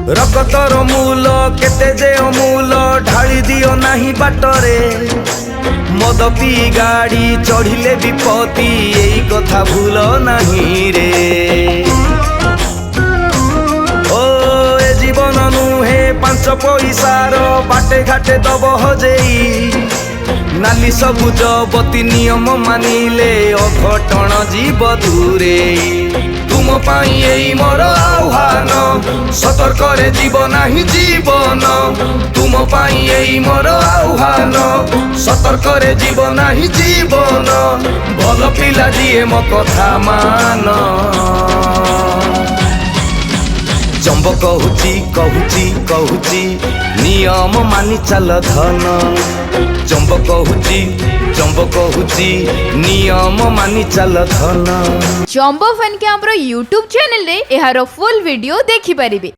रकतर मूल केते जे अमूल ढाली दियो नाही बाटरे मद पी गाड़ी चढ़िले विपत्ति यही कथा भूल नहीं रे। ओ ए जीवन नुहे 5 पैसार बाटे घाटे दब हजेई नाली सबुज बती नियम मानिले अघटन जीव दूरे। तुम पाई एई मोर आह्वान सतर्क रे जीव नाही जीवन। तुम पाई एई मोर आह्वान सतर्क रे जीव नाही जीवन। भल पिला दिए मो कथा मान चंब कहूची कहूची कहूची नियम मानि चल धन। चंब कहूची नियम मानि चल धन। जंबो फन के हमरो यूट्यूब चैनल रे एहारो फुल वीडियो देखि परिबे।